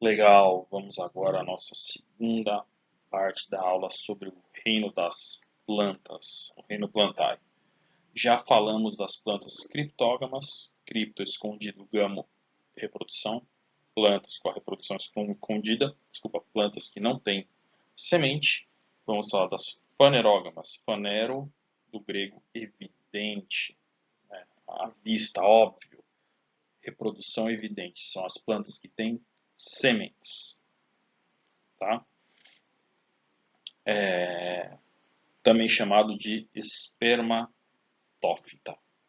Legal, vamos agora à nossa segunda parte da aula sobre o reino das plantas, o reino plantae. Já falamos das plantas criptógamas, cripto escondido, gamo reprodução, plantas com a reprodução escondida, desculpa, plantas que não têm semente. Vamos falar das fanerógamas, fanero do grego evidente, né, à vista, óbvio, reprodução evidente, são as plantas que têm sementes, tá? Também chamado de espermatófita.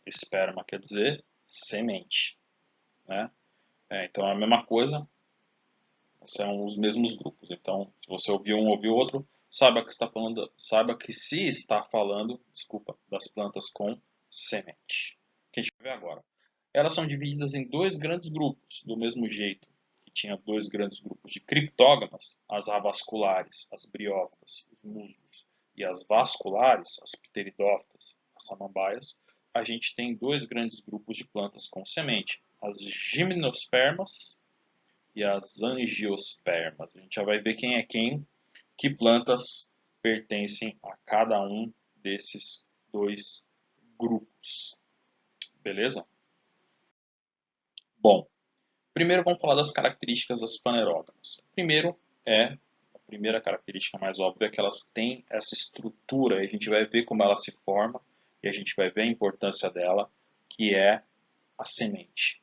Esperma quer dizer semente, né? Então é a mesma coisa, são os mesmos grupos. Então, se você ouviu um, ouviu outro, saiba que está falando, saiba que se está falando, desculpa, das plantas com semente. Que a gente vai ver agora. Elas são divididas em dois grandes grupos, do mesmo jeito que tinha dois grandes grupos de criptógamas, as avasculares, as briófitas, os musgos, e as vasculares, as pteridófitas, as samambaias. A gente tem dois grandes grupos de plantas com semente, as gimnospermas e as angiospermas. A gente já vai ver quem é quem, que plantas pertencem a cada um desses dois grupos. Beleza? Bom, primeiro vamos falar das características das fanerógamas. Primeiro a primeira característica mais óbvia é que elas têm essa estrutura, e a gente vai ver como ela se forma, e a gente vai ver a importância dela, que é a semente.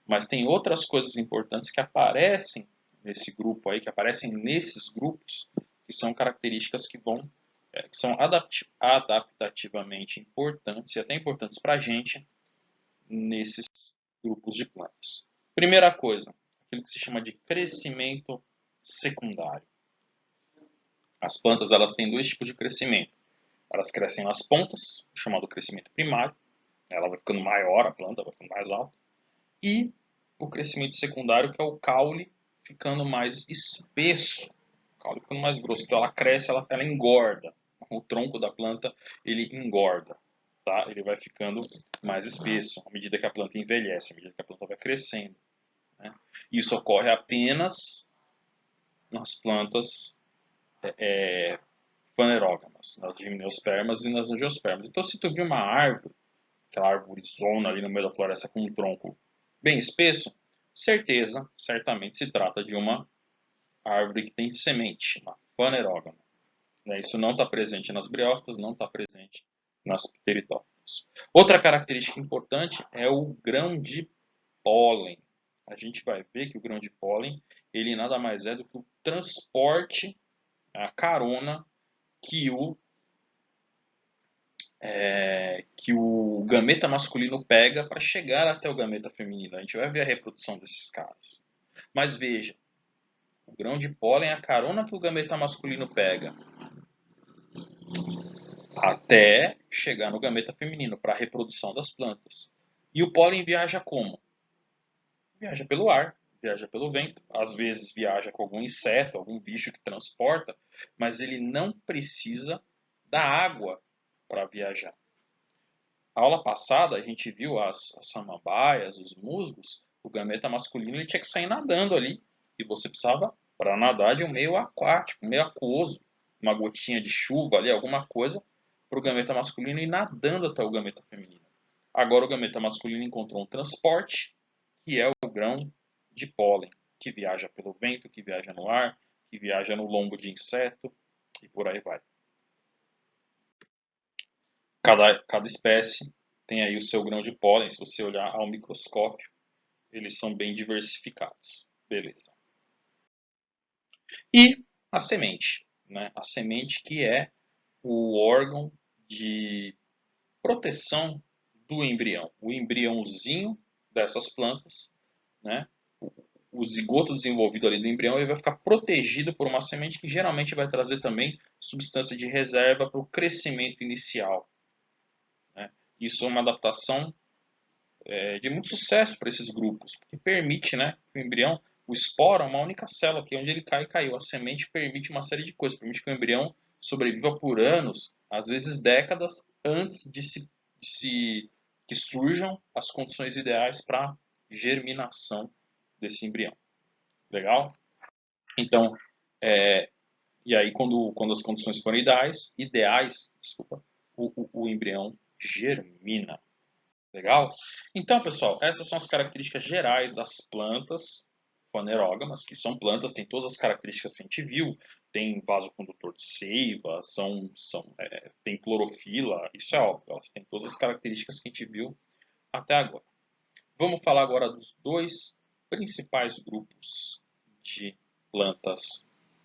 Mas tem outras coisas importantes que aparecem nesse grupo aí, que aparecem nesses grupos, que são características que são adaptativamente importantes e até importantes para a gente nesses grupos de plantas. Primeira coisa, aquilo que se chama de crescimento secundário. As plantas elas têm dois tipos de crescimento. Elas crescem nas pontas, chamado crescimento primário, ela vai ficando maior, a planta vai ficando mais alta, e o crescimento secundário, que é o caule ficando mais espesso, o caule ficando mais grosso. Então ela cresce, ela engorda. O tronco da planta ele engorda, tá? Ele vai ficando mais espesso à medida que a planta envelhece, à medida que a planta vai crescendo, né? Isso ocorre apenas nas plantas fanerógamas, nas gimnospermas e nas angiospermas. Então, se tu viu uma árvore, aquela árvorezona ali no meio da floresta com um tronco bem espesso, certamente se trata de uma árvore que tem semente, uma fanerógama. Isso não está presente nas briófitas, não está presente nas pteritófitas. Outra característica importante é o grão de pólen. A gente vai ver que o grão de pólen ele nada mais é do que o transporte, a carona que o gameta masculino pega para chegar até o gameta feminino. A gente vai ver a reprodução desses caras. Mas veja, o grão de pólen é a carona que o gameta masculino pega até chegar no gameta feminino para a reprodução das plantas. E o pólen viaja como? Viaja pelo ar, viaja pelo vento, às vezes viaja com algum inseto, algum bicho que transporta, mas ele não precisa da água para viajar. Na aula passada a gente viu as samambaias, os musgos, o gameta masculino ele tinha que sair nadando ali, e você precisava, para nadar, de um meio aquático, um meio aquoso, uma gotinha de chuva ali, alguma coisa, para o gameta masculino ir nadando até o gameta feminino. Agora o gameta masculino encontrou um transporte, que é o grão de pólen, que viaja pelo vento, que viaja no ar, que viaja no lombo de inseto, e por aí vai. Cada espécie tem aí o seu grão de pólen, se você olhar ao microscópio, eles são bem diversificados. Beleza. E a semente, né? A semente que é o órgão de proteção do embrião. O embriãozinho dessas plantas, né? O zigoto desenvolvido ali do embrião ele vai ficar protegido por uma semente que geralmente vai trazer também substância de reserva para o crescimento inicial, né? Isso é uma adaptação de muito sucesso para esses grupos, porque permite, né, que o embrião, o esporo é uma única célula, que onde ele cai, caiu. A semente permite uma série de coisas, permite que o embrião sobreviva por anos, às vezes décadas, antes que surjam as condições ideais para germinação desse embrião. Legal? Então, é, e aí quando as condições forem ideais, desculpa, o embrião germina. Legal? Então, pessoal, essas são as características gerais das plantas fanerógamas, que são plantas, tem todas as características que a gente viu, tem vasocondutor de seiva, tem clorofila, isso é óbvio, elas têm todas as características que a gente viu até agora. Vamos falar agora dos dois principais grupos de plantas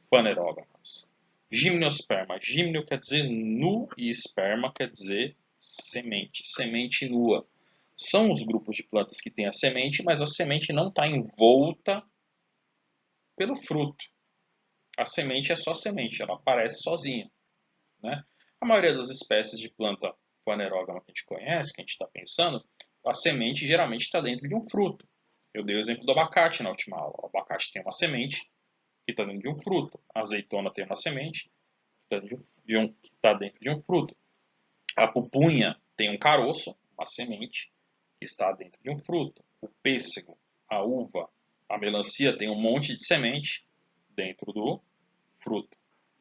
fanerógamas. Gimnosperma. Gimnio quer dizer nu e esperma quer dizer semente, semente nua. São os grupos de plantas que têm a semente, mas a semente não está envolta pelo fruto. A semente é só semente, ela aparece sozinha. Né? A maioria das espécies de planta fanerógama que a gente conhece, que a gente está pensando, a semente geralmente está dentro de um fruto. Eu dei o exemplo do abacate na última aula. O abacate tem uma semente que está dentro de um fruto. A azeitona tem uma semente que está dentro de um fruto. A pupunha tem um caroço, uma semente, que está dentro de um fruto. O pêssego, a uva, a melancia tem um monte de semente dentro do fruto.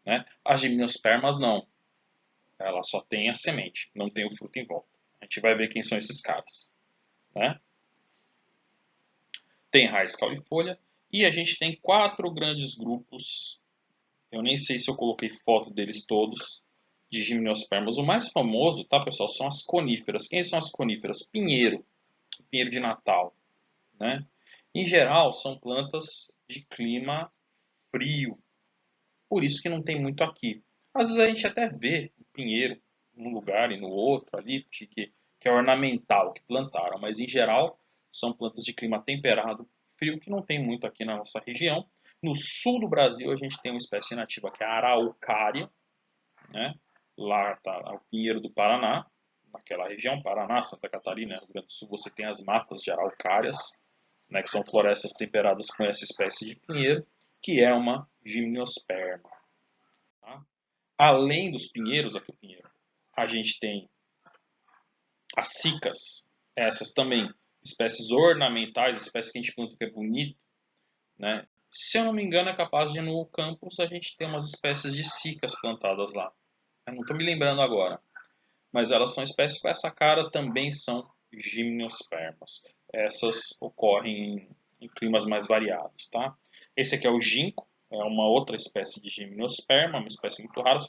Né? As gimnospermas não. Ela só tem a semente, não tem o fruto em volta. A gente vai ver quem são esses caras. Né? Tem raiz, caule e folha. E a gente tem 4 grandes grupos. Eu nem sei se eu coloquei foto deles todos. De gimnospermas. O mais famoso, tá, pessoal, são as coníferas. Quem são as coníferas? Pinheiro. Pinheiro de Natal. Né? Em geral, são plantas de clima frio. Por isso que não tem muito aqui. Às vezes a gente até vê o pinheiro num lugar e no outro ali, que é ornamental, que plantaram. Mas em geral, são plantas de clima temperado, frio, que não tem muito aqui na nossa região. No sul do Brasil, a gente tem uma espécie nativa que é a araucária. Né? Lá está o pinheiro do Paraná. Naquela região, Paraná, Santa Catarina, Rio Grande do Sul, você tem as matas de araucárias, né, que são florestas temperadas com essa espécie de pinheiro, que é uma gimnosperma. Tá? Além dos pinheiros, aqui o pinheiro, a gente tem as cicas, essas também, espécies ornamentais, espécies que a gente planta que é bonito. Né? Se eu não me engano, é capaz de no campus a gente ter umas espécies de cicas plantadas lá. Eu não estou me lembrando agora. Mas elas são espécies com essa cara, também são gimnospermas. Essas ocorrem em climas mais variados, tá? Esse aqui é o ginkgo, é uma outra espécie de gimnosperma, uma espécie muito rara,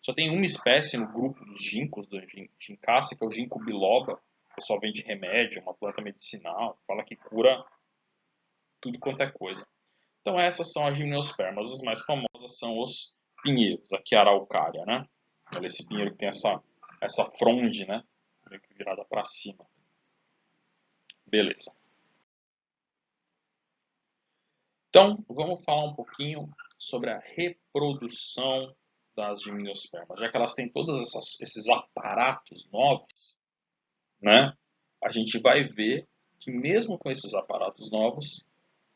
só tem uma espécie no grupo dos ginkgos, do ginkgácea, que é o ginkgo biloba. O pessoal vende remédio, uma planta medicinal, fala que cura tudo quanto é coisa. Então essas são as gimnospermas, as mais famosas são os pinheiros, aqui a araucária, né? Esse pinheiro que tem essa fronde, né? Meio que virada para cima. Beleza. Então, vamos falar um pouquinho sobre a reprodução das gimnospermas. Já que elas têm todos esses aparatos novos, né? A gente vai ver que mesmo com esses aparatos novos,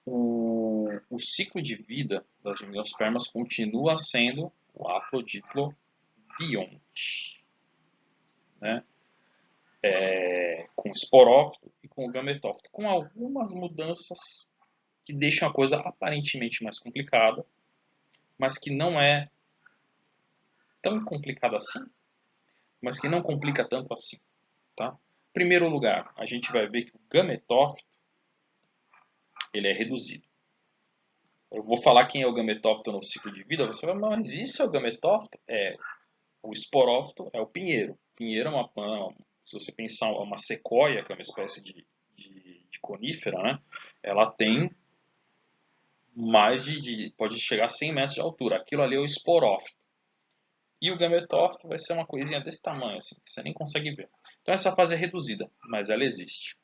o ciclo de vida das gimnospermas continua sendo o haploidiplo bionte, né? Com o esporófito e com o gametófito, com algumas mudanças que deixam a coisa aparentemente mais complicada, mas que não é tão complicada assim, mas que não complica tanto assim. Tá? Em primeiro lugar, a gente vai ver que o gametófito ele é reduzido. Eu vou falar quem é o gametófito no ciclo de vida, você vai, mas isso é o gametófito? É. O esporófito é o pinheiro. O pinheiro é se você pensar, é uma sequoia, que é uma espécie de conífera, né? Ela tem pode chegar a 100 metros de altura. Aquilo ali é o esporófito. E o gametófito vai ser uma coisinha desse tamanho, assim, que você nem consegue ver. Então essa fase é reduzida, mas ela existe.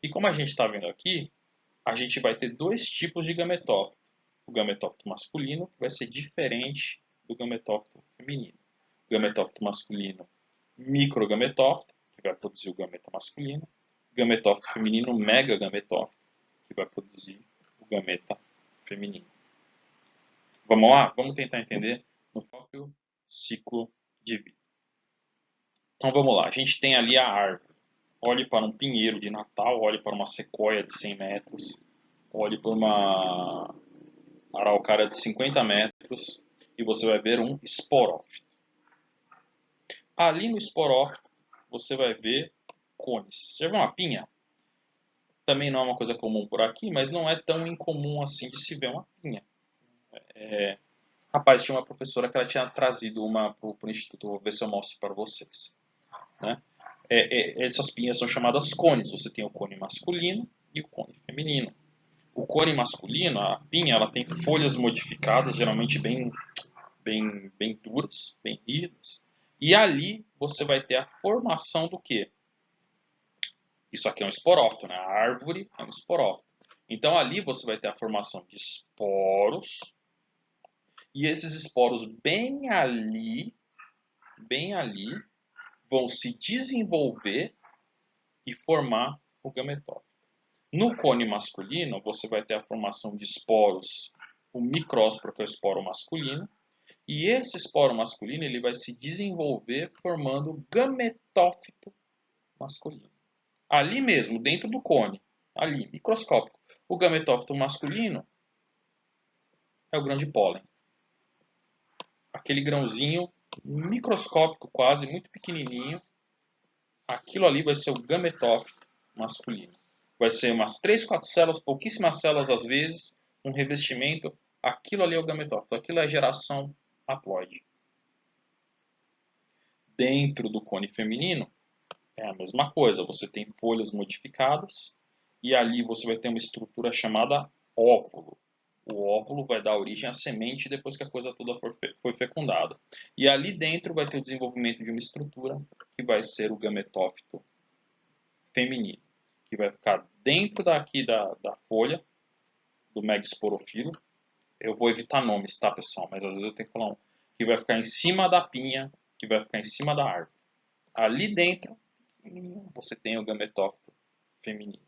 E como a gente está vendo aqui, a gente vai ter dois tipos de gametófito. O gametófito masculino, que vai ser diferente do gametófito feminino. O gametófito masculino, microgametófito, que vai produzir o gameta masculino. O gametófito feminino, megagametófito, que vai produzir o gameta feminino. Vamos lá? Vamos tentar entender no próprio ciclo de vida. Então vamos lá, a gente tem ali a árvore. Olhe para um pinheiro de Natal, olhe para uma sequoia de 100 metros, olhe para uma o cara é de 50 metros e você vai ver um esporófito. Ali no esporófito você vai ver cones. Já viu uma pinha? Também não é uma coisa comum por aqui, mas não é tão incomum assim de se ver uma pinha. Rapaz, tinha uma professora que ela tinha trazido uma para o instituto, vou ver se eu mostro para vocês. Né? Essas pinhas são chamadas cones. Você tem o cone masculino e o cone feminino. O cone masculino, a pinha, ela tem folhas modificadas, geralmente bem duras, bem rígidas. E ali você vai ter a formação do quê? Isso aqui é um esporófito, né? A árvore é um esporófito. Então ali você vai ter a formação de esporos. E esses esporos bem ali, vão se desenvolver e formar o gametófito. No cone masculino, você vai ter a formação de esporos, o micrósporo, que é o esporo masculino, e esse esporo masculino ele vai se desenvolver formando o gametófito masculino. Ali mesmo, dentro do cone, ali, microscópico. O gametófito masculino é o grão de pólen. Aquele grãozinho microscópico quase, muito pequenininho. Aquilo ali vai ser o gametófito masculino. Vai ser umas 3, 4 células, pouquíssimas células às vezes, um revestimento. Aquilo ali é o gametófito. Aquilo é a geração haploide. Dentro do cone feminino, é a mesma coisa. Você tem folhas modificadas e ali você vai ter uma estrutura chamada óvulo. O óvulo vai dar origem à semente depois que a coisa toda foi fecundada. E ali dentro vai ter o desenvolvimento de uma estrutura que vai ser o gametófito feminino, que vai ficar dentro daqui da folha, do megasporofilo. Eu vou evitar nomes, tá, pessoal? Mas às vezes eu tenho que falar um. Que vai ficar em cima da pinha, que vai ficar em cima da árvore. Ali dentro, você tem o gametófito feminino.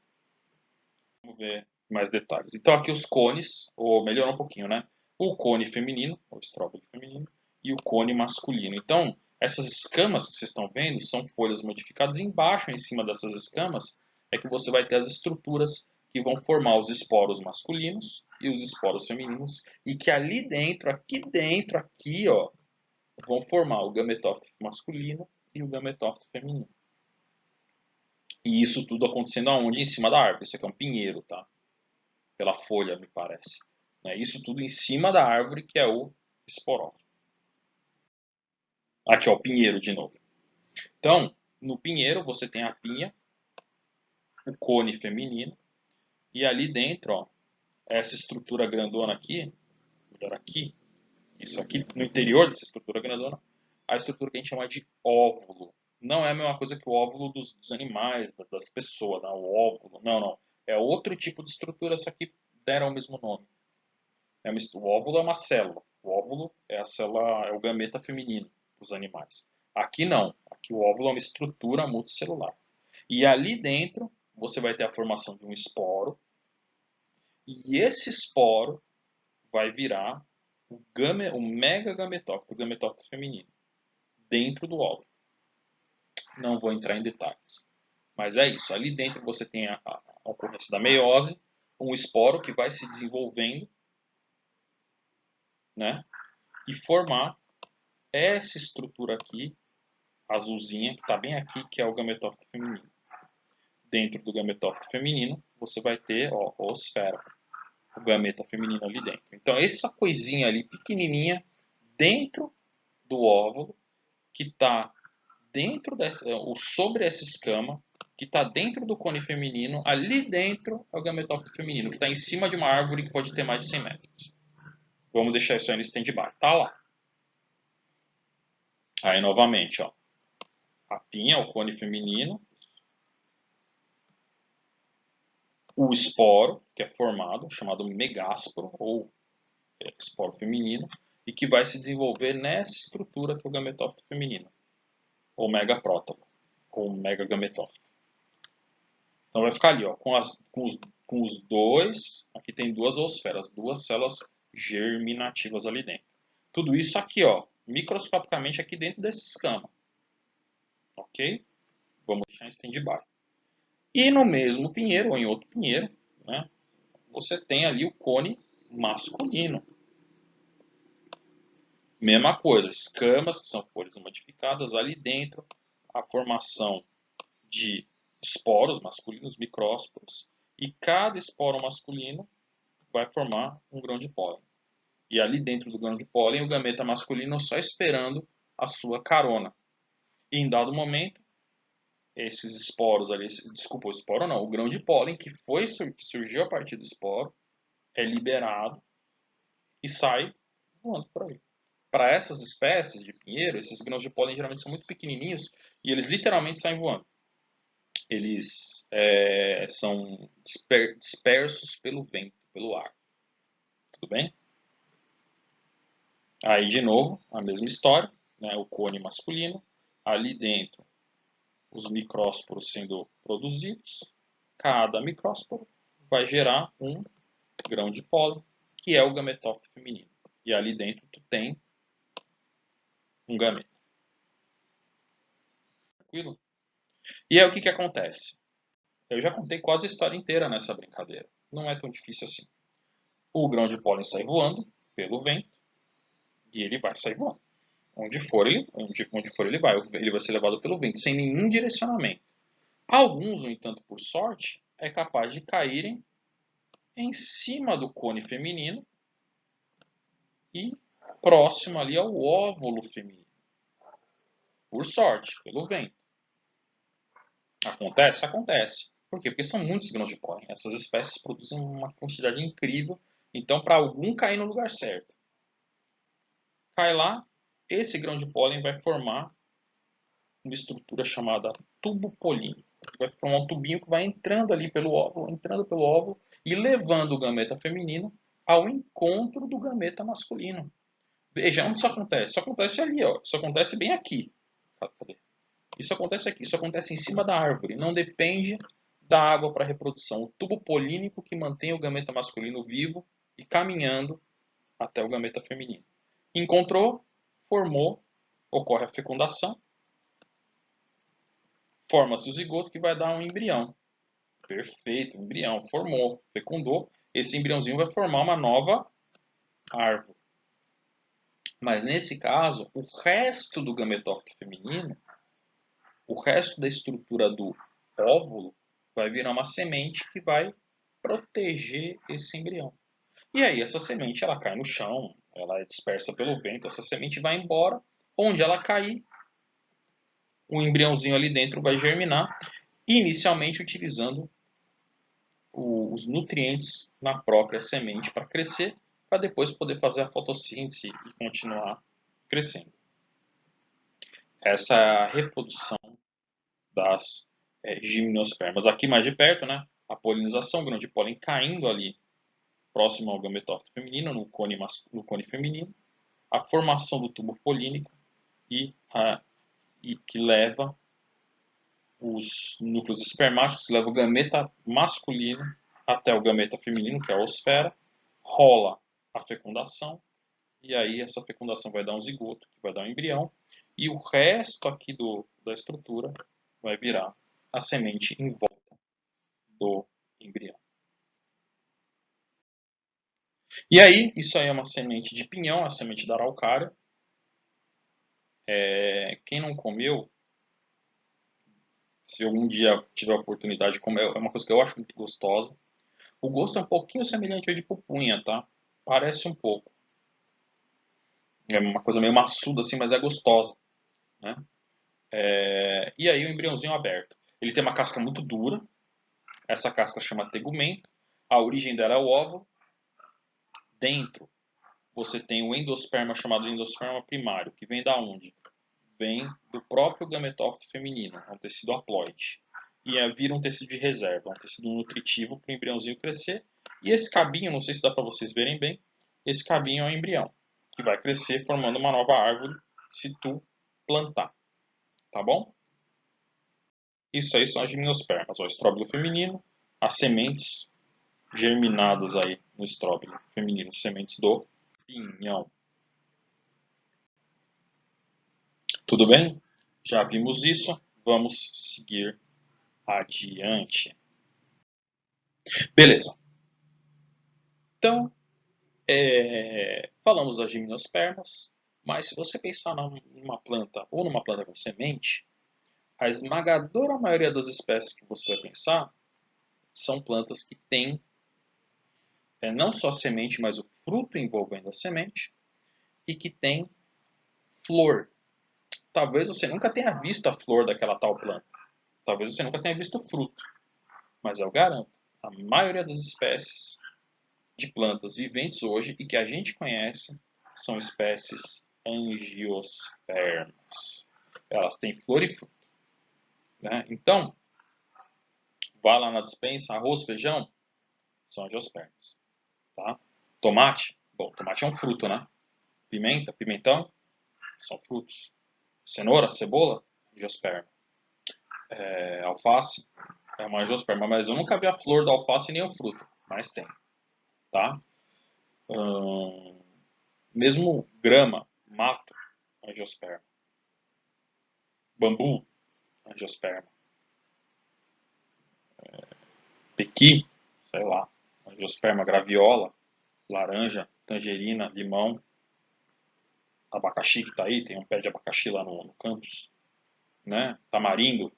Vamos ver mais detalhes. Então aqui os cones, ou melhorar um pouquinho, né? O cone feminino, o estróbilo feminino, e o cone masculino. Então, essas escamas que vocês estão vendo são folhas modificadas. E embaixo, em cima dessas escamas, é que você vai ter as estruturas que vão formar os esporos masculinos e os esporos femininos. E que ali dentro, aqui, ó, vão formar o gametófito masculino e o gametófito feminino. E isso tudo acontecendo aonde? Em cima da árvore. Isso aqui é um pinheiro, tá? Pela folha, me parece. Isso tudo em cima da árvore, que é o esporófito. Aqui, ó, o pinheiro de novo. Então, no pinheiro você tem a pinha, o cone feminino, e ali dentro, ó, essa estrutura grandona aqui, melhor aqui, isso aqui, no interior dessa estrutura grandona, a estrutura que a gente chama de óvulo. Não é a mesma coisa que o óvulo dos animais, das pessoas, né? O óvulo, não. É outro tipo de estrutura, só que deram o mesmo nome. O óvulo é uma célula. O óvulo é a célula, é o gameta feminino dos animais. Aqui não. Aqui o óvulo é uma estrutura multicelular. E ali dentro você vai ter a formação de um esporo. E esse esporo vai virar o megagametófito, o gametófito feminino, dentro do óvulo. Não vou entrar em detalhes. Mas é isso. Ali dentro você tem a ocorrência da meiose, um esporo que vai se desenvolvendo, né? E formar essa estrutura aqui, azulzinha, que está bem aqui, que é o gametófito feminino. Dentro do gametófito feminino, você vai ter, ó, a esfera, o gameta feminino ali dentro. Então, essa coisinha ali, pequenininha, dentro do óvulo, que está dentro sobre essa escama, que está dentro do cone feminino, ali dentro é o gametófito feminino, que está em cima de uma árvore que pode ter mais de 100 metros. Vamos deixar isso aí no stand-by. Tá lá. Aí, novamente, ó, a pinha, o cone feminino, o esporo, que é formado, chamado megásporo, ou esporo feminino, e que vai se desenvolver nessa estrutura que é o gametófito feminino, ou megaprótalo, ou megagametófito. Então vai ficar ali, ó, com os dois, aqui tem duas oosferas, duas células germinativas ali dentro. Tudo isso aqui, ó, microscopicamente aqui dentro dessa escama. Ok? Vamos deixar em stand-by. E no mesmo pinheiro, ou em outro pinheiro, né, você tem ali o cone masculino. Mesma coisa, escamas, que são folhas modificadas, ali dentro a formação de esporos masculinos, micrósporos, e cada esporo masculino vai formar um grão de pólen. E ali dentro do grão de pólen, o gameta masculino só esperando a sua carona. E em dado momento, esses esporos ali, desculpa, o esporo não, o grão de pólen que surgiu a partir do esporo é liberado e sai voando por aí. Para essas espécies de pinheiro, esses grãos de pólen geralmente são muito pequenininhos e eles literalmente saem voando. Eles são dispersos pelo vento, pelo ar. Tudo bem? Aí, de novo, a mesma história, né? O cone masculino, ali dentro os micrósporos sendo produzidos. Cada micrósporo vai gerar um grão de pólen, que é o gametófito feminino. E ali dentro tu tem um gameta. Tranquilo? E aí o que que acontece? Eu já contei quase a história inteira nessa brincadeira. Não é tão difícil assim. O grão de pólen sai voando pelo vento e ele vai sair voando. Onde for ele vai ser levado pelo vento, sem nenhum direcionamento. Alguns, no entanto, por sorte, é capaz de caírem em cima do cone feminino e próximo ali ao óvulo feminino. Por sorte, pelo vento. Acontece? Acontece. Por quê? Porque são muitos grãos de pólen. Essas espécies produzem uma quantidade incrível. Então, para algum cair no lugar certo. Cai lá, esse grão de pólen vai formar uma estrutura chamada tubo polínico. Vai formar um tubinho que vai entrando ali pelo óvulo e levando o gameta feminino ao encontro do gameta masculino. Veja onde isso acontece. Isso acontece ali, ó. Isso acontece bem aqui. Cadê? Isso acontece aqui. Isso acontece em cima da árvore. Não depende da água para reprodução. O tubo polínico que mantém o gameta masculino vivo e caminhando até o gameta feminino. Encontrou, formou, ocorre a fecundação, forma-se o zigoto que vai dar um embrião. Perfeito, embrião, formou, fecundou. Esse embriãozinho vai formar uma nova árvore. Mas nesse caso, o resto do gametófito feminino, o resto da estrutura do óvulo, vai virar uma semente que vai proteger esse embrião. E aí essa semente ela cai no chão, ela é dispersa pelo vento, essa semente vai embora, onde ela cair, o embriãozinho ali dentro vai germinar, inicialmente utilizando os nutrientes na própria semente para crescer, para depois poder fazer a fotossíntese e continuar crescendo. Essa é a reprodução das gimnospermas. Aqui mais de perto, né, a polinização, o grão de pólen caindo ali próximo ao gametófito feminino, no cone feminino, a formação do tubo polínico e que leva os núcleos espermáticos, leva o gameta masculino até o gameta feminino, que é a osfera, rola a fecundação, e aí essa fecundação vai dar um zigoto, que vai dar um embrião, e o resto aqui da estrutura vai virar a semente em volta do embrião. E aí, isso aí é uma semente de pinhão, a semente da araucária. Quem não comeu, se algum dia tiver a oportunidade de comer, é uma coisa que eu acho muito gostosa. O gosto é um pouquinho semelhante ao de pupunha, tá? Parece um pouco. É uma coisa meio maçuda assim, mas é gostosa, né? E aí o embriãozinho aberto. Ele tem uma casca muito dura. Essa casca chama tegumento. A origem dela é o óvulo. Dentro você tem o endosperma chamado endosperma primário, que vem da onde? Vem do próprio gametófito feminino, é um tecido haploide. E vira um tecido de reserva, um tecido nutritivo para o embriãozinho crescer. E esse cabinho, não sei se dá para vocês verem bem, esse cabinho é o embrião, que vai crescer formando uma nova árvore se tu plantar. Tá bom? Isso aí são as gimnospermas, o estróbilo feminino, as sementes germinadas aí no estróbilo feminino, sementes do pinhão. Tudo bem? Já vimos isso, vamos seguir adiante. Beleza. Então, falamos das gimnospermas Mas se você pensar numa planta ou numa planta com semente, a esmagadora maioria das espécies que você vai pensar são plantas que têm não só a semente, mas o fruto envolvendo a semente e que tem flor. Talvez você nunca tenha visto a flor daquela tal planta. Talvez você nunca tenha visto o fruto. Mas eu garanto, a maioria das espécies de plantas viventes hoje e que a gente conhece são espécies angiospermas. Elas têm flor e fruto. Né? Então, vá lá na despensa, arroz, feijão, são angiospermas. Tá? Tomate, bom, tomate é um fruto, né? Pimenta, pimentão, são frutos. Cenoura, cebola, angiosperma. Alface, é uma angiosperma, mas eu nunca vi a flor da alface nem o fruto, mas tem. Tá? Mesmo grama, mato, angiosperma. Bambu, angiosperma. Pequi, sei lá, angiosperma, graviola, laranja, tangerina, limão, abacaxi que tá aí, tem um pé de abacaxi lá no campus, né? Tamarindo.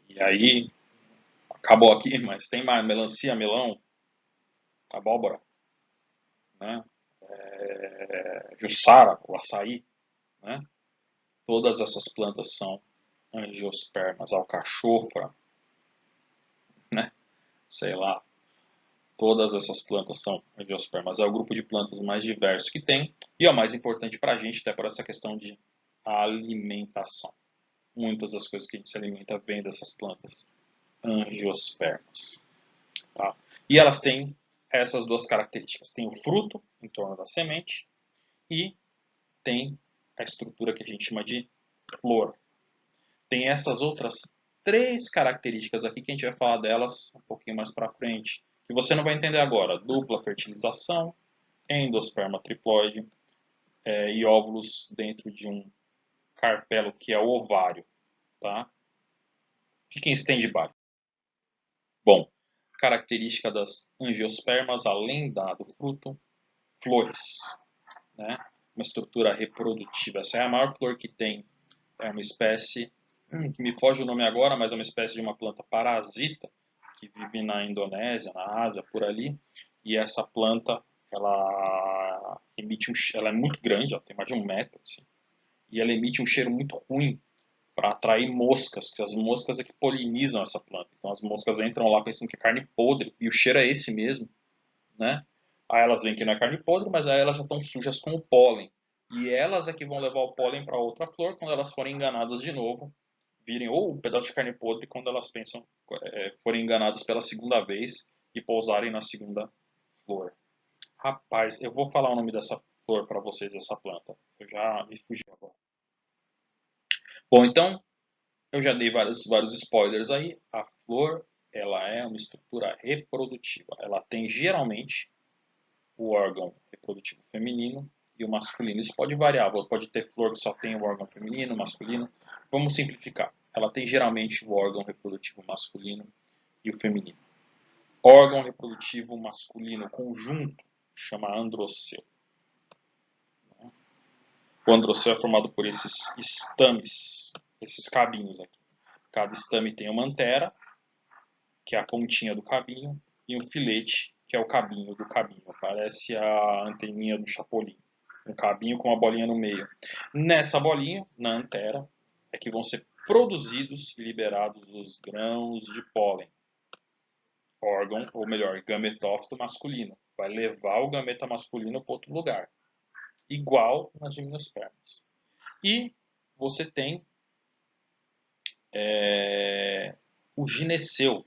E aí, acabou aqui, mas tem mais melancia, melão, abóbora, né? Jussara, o açaí, né? Todas essas plantas são angiospermas, alcachofra, né? Sei lá, todas essas plantas são angiospermas. É o grupo de plantas mais diverso que tem e é o mais importante para a gente, até por essa questão de alimentação. Muitas das coisas que a gente se alimenta vêm dessas plantas angiospermas. Tá? E elas têm essas duas características. Tem o fruto em torno da semente e tem a estrutura que a gente chama de flor. Tem essas outras três características aqui que a gente vai falar delas um pouquinho mais para frente, que você não vai entender agora. Dupla fertilização, endosperma triploide e óvulos dentro de um carpelo que é o ovário. Tá? Fique em stand-by. Bom, característica das angiospermas, além do fruto, flores. Né? Uma estrutura reprodutiva. Essa é a maior flor que tem. É uma espécie, que me foge o nome agora, mas é uma espécie de uma planta parasita que vive na Indonésia, na Ásia, por ali. E essa planta, ela emite ela é muito grande, ela tem mais de 1 metro, assim, e ela emite um cheiro muito ruim para atrair moscas, que as moscas é que polinizam essa planta. Então as moscas entram lá pensando que é carne podre, e o cheiro é esse mesmo, né? Aí elas veem que não é carne podre, mas aí elas já estão sujas com o pólen. E elas é que vão levar o pólen para outra flor quando elas forem enganadas de novo, virem ou um pedaço de carne podre quando elas pensam, forem enganadas pela segunda vez e pousarem na segunda flor. Rapaz, eu vou falar o nome dessa flor para vocês, dessa planta. Eu já me fugi agora. Bom, então, eu já dei vários spoilers aí. A flor, ela é uma estrutura reprodutiva. Ela tem geralmente o órgão reprodutivo feminino e o masculino. Isso pode variar, pode ter flor que só tem o órgão feminino, masculino. Vamos simplificar. Ela tem geralmente o órgão reprodutivo masculino e o feminino. Órgão reprodutivo masculino conjunto chama androceu. O androceu é formado por esses estames, esses cabinhos aqui. Cada estame tem uma antera, que é a pontinha do cabinho, e um filete, que é o cabinho do cabinho. Parece a anteninha do Chapolin. Um cabinho com uma bolinha no meio. Nessa bolinha, na antera, é que vão ser produzidos e liberados os grãos de pólen. Órgão, ou melhor, gametófito masculino. Vai levar o gameta masculino para outro lugar. Igual nas gimnospermas. E você tem o gineceu,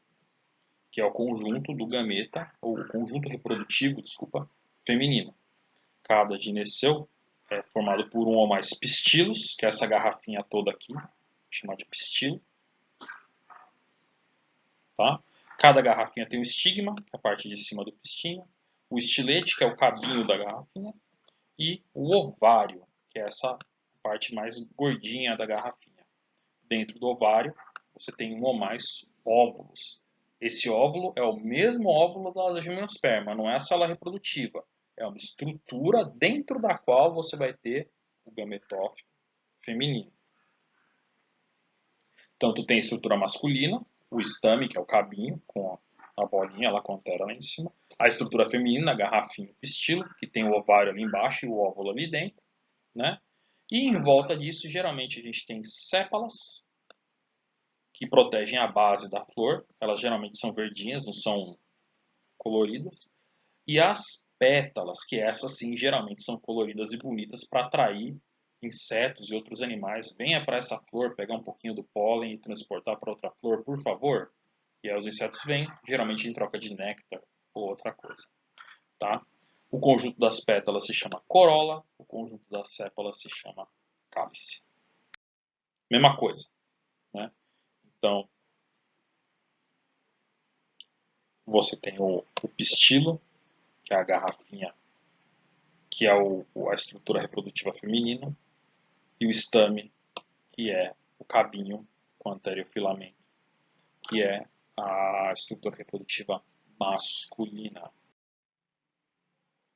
que é o conjunto do gameta, ou o conjunto reprodutivo, desculpa, feminino. Cada gineceu é formado por um ou mais pistilos, que é essa garrafinha toda aqui, chamada de pistilo. Tá? Cada garrafinha tem um estigma, que é a parte de cima do pistinho, o estilete, que é o cabinho da garrafinha, e o ovário, que é essa parte mais gordinha da garrafinha. Dentro do ovário, você tem um ou mais óvulos. Esse óvulo é o mesmo óvulo da gimnosperma, não é a célula reprodutiva. É uma estrutura dentro da qual você vai ter o gametófito feminino. Então, tu tem a estrutura masculina, o estame, que é o cabinho, com a bolinha, ela com a antera lá em cima. A estrutura feminina, a garrafinha, o pistilo, que tem o ovário ali embaixo e o óvulo ali dentro, né? E em volta disso, geralmente, a gente tem sépalas, que protegem a base da flor. Elas geralmente são verdinhas, não são coloridas. E as pétalas, que essas sim, geralmente são coloridas e bonitas para atrair insetos e outros animais. Venha para essa flor, pegar um pouquinho do pólen e transportar para outra flor, por favor. E aí os insetos vêm, geralmente em troca de néctar ou outra coisa. Tá? O conjunto das pétalas se chama corola, o conjunto das sépalas se chama cálice. Mesma coisa. Né? Então, você tem o pistilo, que é a garrafinha, que é a estrutura reprodutiva feminina, e o estame, que é o cabinho com anteriofilamento, que é a estrutura reprodutiva masculina.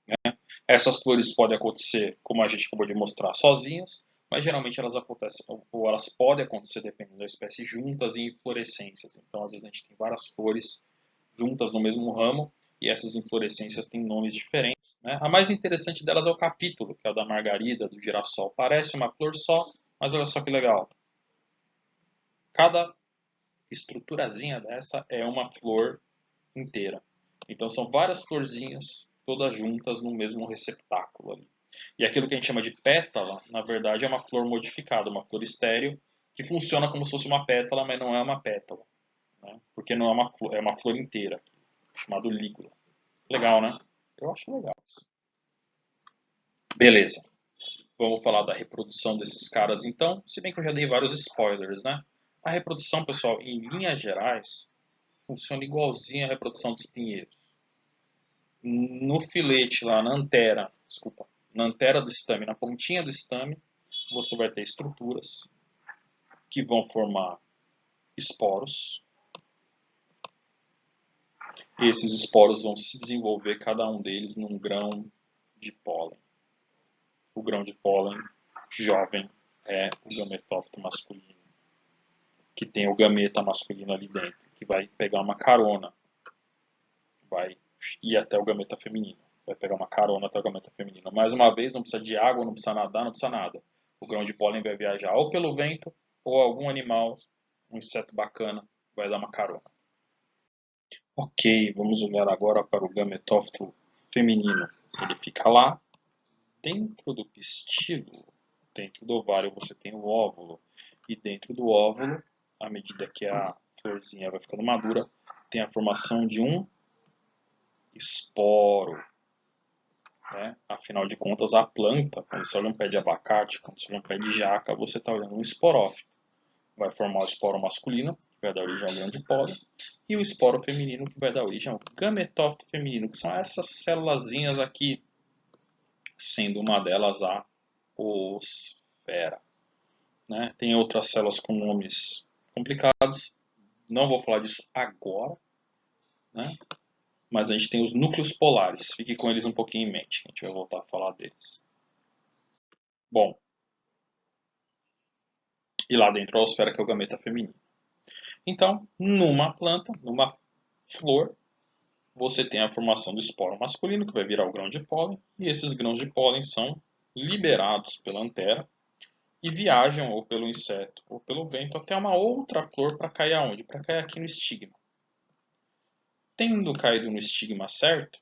Né? Essas flores podem acontecer, como a gente acabou de mostrar, sozinhas, mas geralmente elas acontecem, ou elas podem acontecer, dependendo da espécie, juntas em inflorescências. Então, às vezes a gente tem várias flores juntas no mesmo ramo, e essas inflorescências têm nomes diferentes. Né? A mais interessante delas é o capítulo, que é o da margarida, do girassol. Parece uma flor só, mas olha só que legal. Cada estruturazinha dessa é uma flor inteira. Então são várias florzinhas, todas juntas no mesmo receptáculo ali. E aquilo que a gente chama de pétala, na verdade é uma flor modificada, uma flor estéril, que funciona como se fosse uma pétala, mas não é uma pétala. Né? Porque não é uma flor inteira, chamado lígula. Legal, né? Eu acho legal isso. Beleza. Vamos falar da reprodução desses caras então, se bem que eu já dei vários spoilers, né? A reprodução, pessoal, em linhas gerais, funciona igualzinho à reprodução dos pinheiros. No filete lá, na antera do estame, na pontinha do estame, você vai ter estruturas que vão formar esporos. E esses esporos vão se desenvolver, cada um deles, num grão de pólen. O grão de pólen jovem é o gametófito masculino, que tem o gameta masculino ali dentro, que vai pegar uma carona, vai ir até o gameta feminino, vai pegar uma carona até o gameta feminino. Mais uma vez, não precisa de água, não precisa nadar, não precisa nada. O grão de pólen vai viajar ou pelo vento, ou algum animal, um inseto bacana, vai dar uma carona. Ok, vamos olhar agora para o gametófito feminino. Ele fica lá, dentro do pistilo, dentro do ovário você tem o óvulo. E dentro do óvulo, à medida que a florzinha vai ficando madura, tem a formação de um esporo. Né? Afinal de contas, a planta, quando você olha um pé de abacate, quando você olha um pé de jaca, você está olhando um esporófito. Vai formar o esporo masculino, que vai dar origem ao grão de pólen, e o esporo feminino, que vai dar origem ao gametófito feminino, que são essas célulazinhas aqui, sendo uma delas a osfera. Né? Tem outras células com nomes complicados, não vou falar disso agora, né? Mas a gente tem os núcleos polares, fique com eles um pouquinho em mente, a gente vai voltar a falar deles. Bom, e lá dentro a osfera, que é o gameta feminino. Então, numa planta, numa flor, você tem a formação do esporo masculino, que vai virar o grão de pólen, e esses grãos de pólen são liberados pela antera e viajam ou pelo inseto ou pelo vento até uma outra flor para cair aonde? Para cair aqui no estigma. Tendo caído no estigma certo,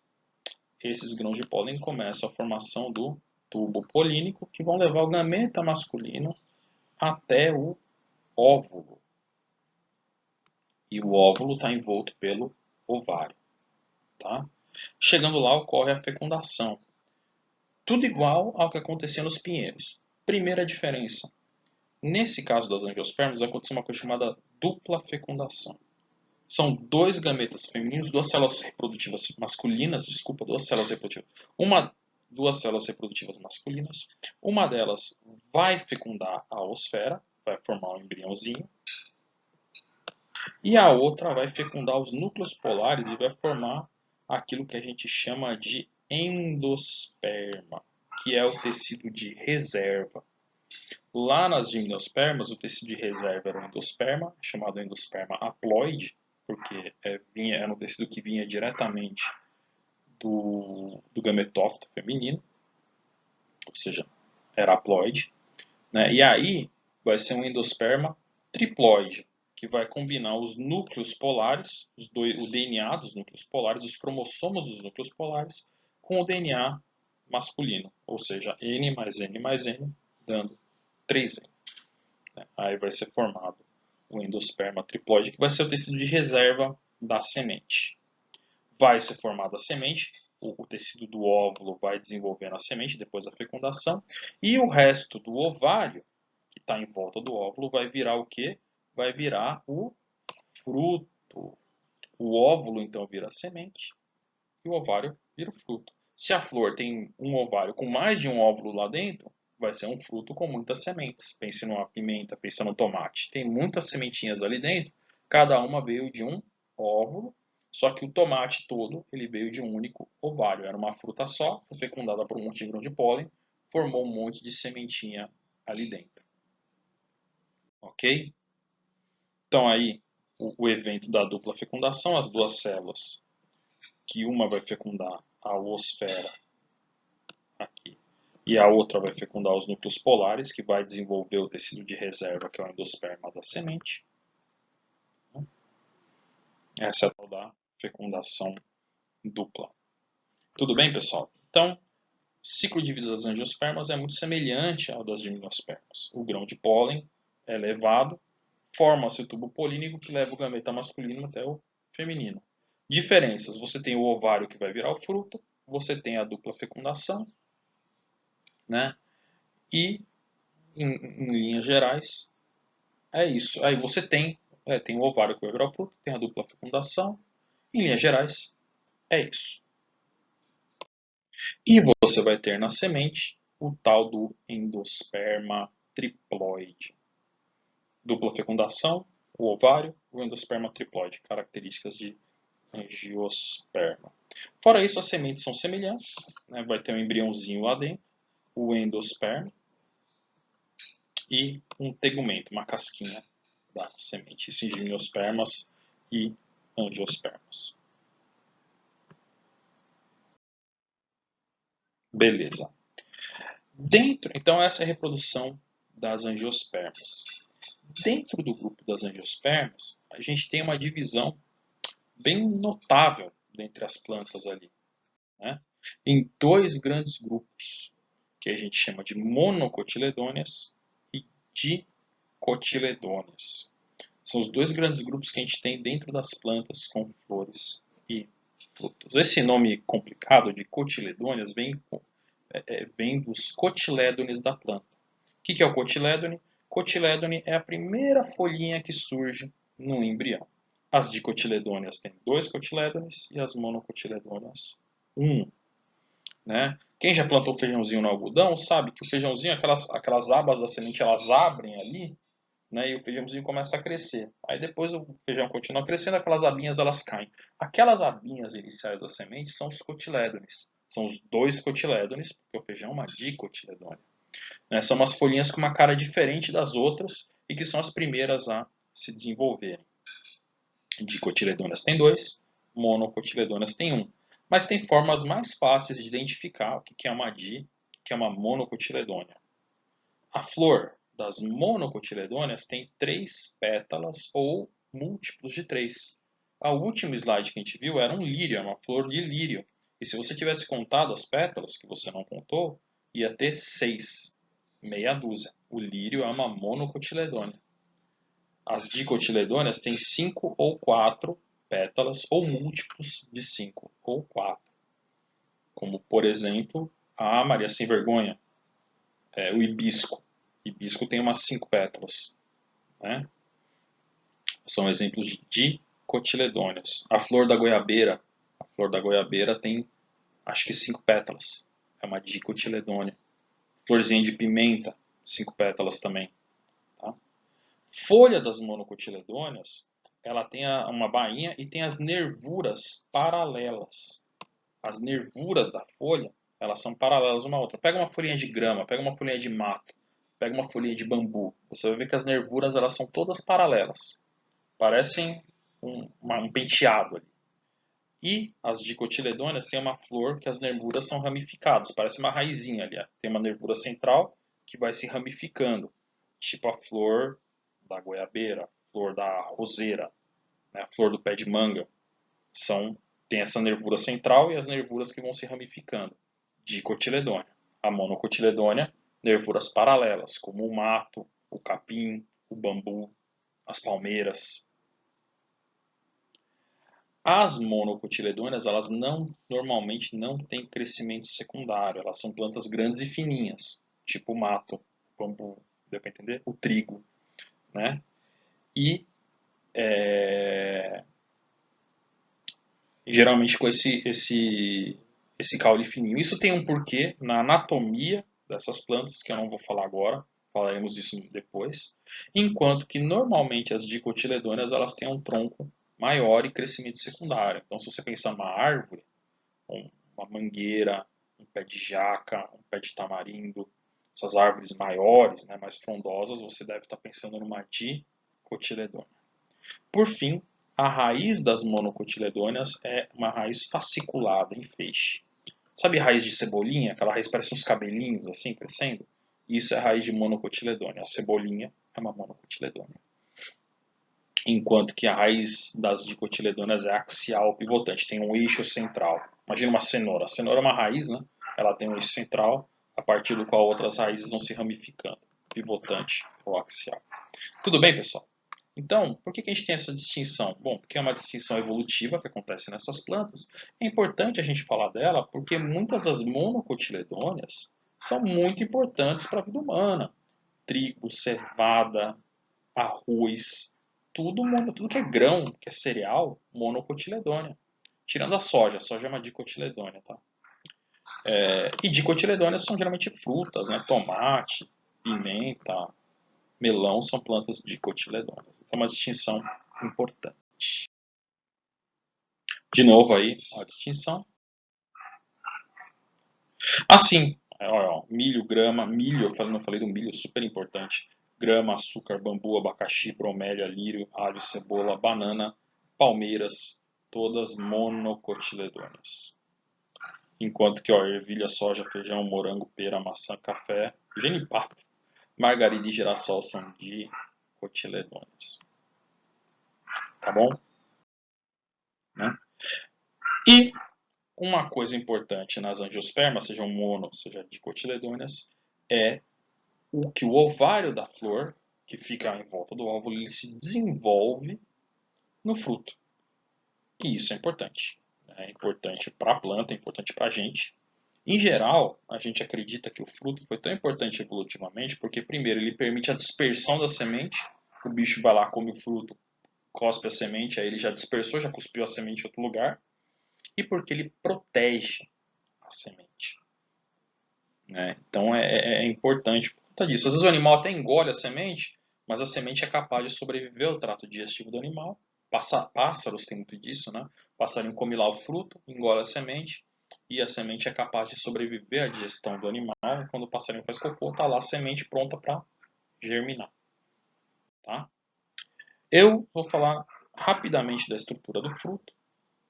esses grãos de pólen começam a formação do tubo polínico, que vão levar o gameta masculino até o óvulo. E o óvulo está envolto pelo ovário. Tá? Chegando lá, ocorre a fecundação. Tudo igual ao que acontecia nos pinheiros. Primeira diferença. Nesse caso das angiospermas, aconteceu uma coisa chamada dupla fecundação. São dois gametas femininos, duas células reprodutivas masculinas, duas células reprodutivas masculinas. Uma delas vai fecundar a osfera, vai formar um embriãozinho. E a outra vai fecundar os núcleos polares e vai formar aquilo que a gente chama de endosperma, que é o tecido de reserva. Lá nas gimnospermas, o tecido de reserva era o endosperma, chamado endosperma haploide, porque era um tecido que vinha diretamente do gametófito feminino, ou seja, era haploide. Né? E aí vai ser um endosperma triploide, que vai combinar os núcleos polares, o DNA dos núcleos polares, os cromossomos dos núcleos polares, com o DNA masculino, ou seja, N mais N mais N, dando 3N. Né? Aí vai ser formado o endosperma triploide, que vai ser o tecido de reserva da semente. Vai ser formada a semente, o tecido do óvulo vai desenvolvendo a semente depois da fecundação, e o resto do ovário, que está em volta do óvulo, vai virar o quê? Vai virar o fruto. O óvulo, então, vira a semente e o ovário vira o fruto. Se a flor tem um ovário com mais de um óvulo lá dentro, vai ser um fruto com muitas sementes. Pense numa pimenta, pense no tomate. Tem muitas sementinhas ali dentro, cada uma veio de um óvulo, só que o tomate todo ele veio de um único ovário. Era uma fruta só, foi fecundada por um monte de grão de pólen, formou um monte de sementinha ali dentro. Ok? Então aí o evento da dupla fecundação, as duas células, que uma vai fecundar a oosfera aqui e a outra vai fecundar os núcleos polares, que vai desenvolver o tecido de reserva, que é o endosperma da semente. Essa é a tal da fecundação dupla. Tudo bem, pessoal? Então, o ciclo de vida das angiospermas é muito semelhante ao das gimnospermas. O grão de pólen é levado, forma-se o tubo polínico que leva o gameta masculino até o feminino. Diferenças: você tem o ovário que vai virar o fruto, você tem a dupla fecundação, né? E, em linhas gerais, é isso. Aí você tem o ovário que vai virar o fruto, tem a dupla fecundação. Em linhas gerais, é isso. E você vai ter na semente o tal do endosperma triploide. Dupla fecundação, o ovário, o endosperma triploide, características de angiosperma. Fora isso, as sementes são semelhantes, né? Vai ter um embriãozinho lá dentro, o endosperma e um tegumento, uma casquinha da semente. Isso em gimnospermas e angiospermas. Beleza. Então essa é a reprodução das angiospermas. Dentro do grupo das angiospermas, a gente tem uma divisão bem notável dentre as plantas ali, né? Em dois grandes grupos, que a gente chama de monocotiledôneas e dicotiledôneas. São os dois grandes grupos que a gente tem dentro das plantas com flores e frutos. Esse nome complicado de cotiledôneas vem dos cotilédones da planta. O que é o cotilédone? Cotilédone é a primeira folhinha que surge no embrião. As dicotiledôneas têm 2 cotilédones e as monocotiledôneas 1. Né? Quem já plantou feijãozinho no algodão sabe que o feijãozinho, aquelas abas da semente, elas abrem ali, né, e o feijãozinho começa a crescer. Aí depois o feijão continua crescendo, aquelas abinhas elas caem. Aquelas abinhas iniciais da semente são os cotilédones. São os 2 cotilédones, porque o feijão é uma dicotiledônea. Né? São umas folhinhas com uma cara diferente das outras e que são as primeiras a se desenvolverem. Dicotiledôneas tem 2, monocotiledôneas tem 1. Mas tem formas mais fáceis de identificar o que é uma o que é uma monocotiledônea. A flor das monocotiledôneas tem 3 pétalas ou múltiplos de 3. O último slide que a gente viu era um lírio, uma flor de lírio. E se você tivesse contado as pétalas, que você não contou, ia ter 6, meia dúzia. O lírio é uma monocotiledônea. As dicotiledôneas têm 5 ou 4 pétalas ou múltiplos de 5 ou 4. Como, por exemplo, a Maria Sem Vergonha, o hibisco. O hibisco tem umas 5 pétalas. Né? São exemplos de dicotiledôneas. A flor da goiabeira tem acho que 5 pétalas. É uma dicotiledônea. Florzinha de pimenta, 5 pétalas também. Tá? Folha das monocotiledôneas ela tem uma bainha e tem as nervuras paralelas. As nervuras da folha, elas são paralelas uma à outra. Pega uma folhinha de grama, pega uma folhinha de mato, pega uma folhinha de bambu. Você vai ver que as nervuras elas são todas paralelas. Parecem um penteado ali. E as dicotiledôneas têm uma flor que as nervuras são ramificadas. Parece uma raizinha ali. Tem uma nervura central que vai se ramificando. Tipo a flor da goiabeira, a flor da roseira, né, a flor do pé de manga. Tem essa nervura central e as nervuras que vão se ramificando. Dicotiledônea. A monocotiledônea, nervuras paralelas, como o mato, o capim, o bambu, as palmeiras. As monocotiledôneas, elas normalmente não têm crescimento secundário. Elas são plantas grandes e fininhas, tipo o mato, o bambu, deu para entender? O trigo, né? E geralmente com esse caule fininho. Isso tem um porquê na anatomia dessas plantas, que eu não vou falar agora, falaremos disso depois. Enquanto que normalmente as dicotiledôneas elas têm um tronco maior e crescimento secundário. Então se você pensar numa árvore, uma mangueira, um pé de jaca, um pé de tamarindo, essas árvores maiores, né, mais frondosas, você deve estar pensando numa dicotiledônea. Por fim, a raiz das monocotiledôneas é uma raiz fasciculada em feixe. Sabe a raiz de cebolinha? Aquela raiz parece uns cabelinhos assim crescendo? Isso é a raiz de monocotiledônea. A cebolinha é uma monocotiledônea. Enquanto que a raiz das dicotiledôneas é axial pivotante, tem um eixo central. Imagina uma cenoura. A cenoura é uma raiz, né? Ela tem um eixo central, a partir do qual outras raízes vão se ramificando. Pivotante ou axial. Tudo bem, pessoal? Então, por que a gente tem essa distinção? Bom, porque é uma distinção evolutiva que acontece nessas plantas. É importante a gente falar dela porque muitas das monocotiledôneas são muito importantes para a vida humana. Trigo, cevada, arroz, tudo que é grão, que é cereal, monocotiledônea. Tirando a soja é uma dicotiledônea, tá? E dicotiledôneas são geralmente frutas, né? Tomate, pimenta, melão são plantas dicotiledôneas. É uma distinção importante. De novo aí a distinção. Assim, milho, grama, milho, eu não falei do milho, super importante. Grama, açúcar, bambu, abacaxi, bromélia, lírio, alho, cebola, banana, palmeiras, todas monocotiledôneas. Enquanto que ervilha, soja, feijão, morango, pera, maçã, café, genipapo, margarida e girassol são dicotiledôneas. Tá bom? Né? E uma coisa importante nas angiospermas, sejam mono, seja dicotiledôneas, é que o ovário da flor, que fica em volta do óvulo, ele se desenvolve no fruto. E isso é importante. É importante para a planta, é importante para a gente. Em geral, a gente acredita que o fruto foi tão importante evolutivamente porque, primeiro, ele permite a dispersão da semente. O bicho vai lá, come o fruto, cospe a semente, aí ele já dispersou, já cuspiu a semente em outro lugar. E porque ele protege a semente. Né? Então é importante por conta disso. Às vezes o animal até engole a semente, mas a semente é capaz de sobreviver ao trato digestivo do animal. Pássaros têm muito disso, né? O passarinho come lá o fruto, engole a semente, e a semente é capaz de sobreviver à digestão do animal. E quando o passarinho faz cocô, está lá a semente pronta para germinar. Tá? Eu vou falar rapidamente da estrutura do fruto.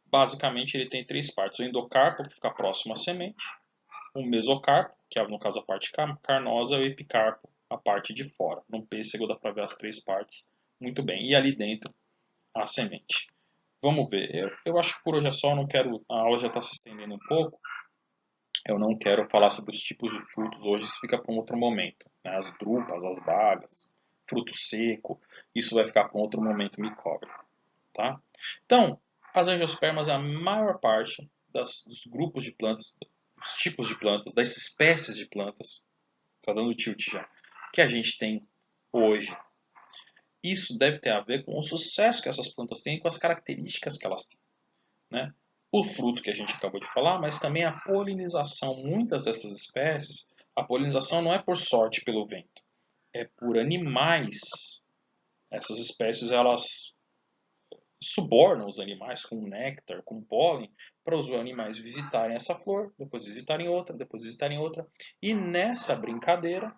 Basicamente, ele tem três partes. O endocarpo, que fica próximo à semente. O mesocarpo, que é no caso a parte carnosa, e o epicarpo, a parte de fora. No pêssego dá para ver as três partes muito bem. E ali dentro, a semente. Vamos ver. Eu acho que por hoje é só. Eu não quero. A aula já está se estendendo um pouco. Eu não quero falar sobre os tipos de frutos hoje. Isso fica para um outro momento. Né? As drupas, as bagas, fruto seco. Isso vai ficar para um outro momento. Me cobre. Tá? Então, as angiospermas é a maior parte dos grupos de plantas, dos tipos de plantas, das espécies de plantas, está dando tilt já, que a gente tem hoje. Isso deve ter a ver com o sucesso que essas plantas têm e com as características que elas têm. Né? O fruto que a gente acabou de falar, mas também a polinização. Muitas dessas espécies, a polinização não é por sorte pelo vento, é por animais. Essas espécies, elas subornam os animais com néctar, com pólen, para os animais visitarem essa flor, depois visitarem outra, depois visitarem outra, e nessa brincadeira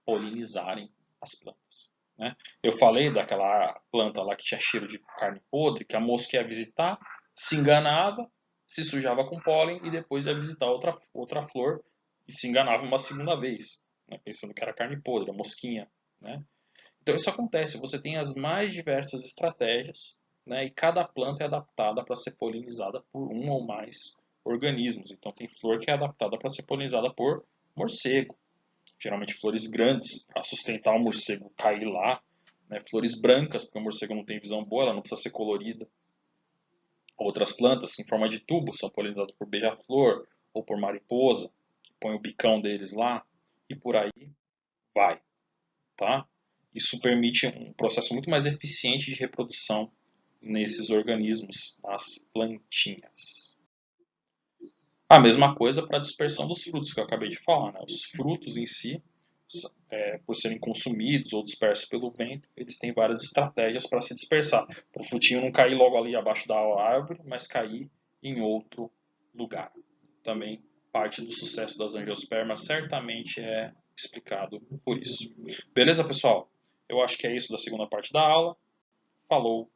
polinizarem as plantas. Né? Eu falei daquela planta lá que tinha cheiro de carne podre, que a mosca ia visitar, se enganava, se sujava com pólen e depois ia visitar outra flor e se enganava uma segunda vez, né? Pensando que era carne podre, a mosquinha. Né? Então isso acontece, você tem as mais diversas estratégias, né? E cada planta é adaptada para ser polinizada por um ou mais organismos. Então tem flor que é adaptada para ser polinizada por morcego, geralmente flores grandes para sustentar o morcego cair lá, né? Flores brancas, porque o morcego não tem visão boa, ela não precisa ser colorida. Outras plantas em forma de tubo são polinizadas por beija-flor ou por mariposa, que põe o bicão deles lá, e por aí vai, tá? Isso permite um processo muito mais eficiente de reprodução nesses organismos, nas plantinhas. A mesma coisa para a dispersão dos frutos, que eu acabei de falar. Né? Os frutos em si, por serem consumidos ou dispersos pelo vento, eles têm várias estratégias para se dispersar. Para o frutinho não cair logo ali abaixo da árvore, mas cair em outro lugar. Também parte do sucesso das angiospermas certamente é explicado por isso. Beleza, pessoal? Eu acho que é isso da segunda parte da aula. Falou!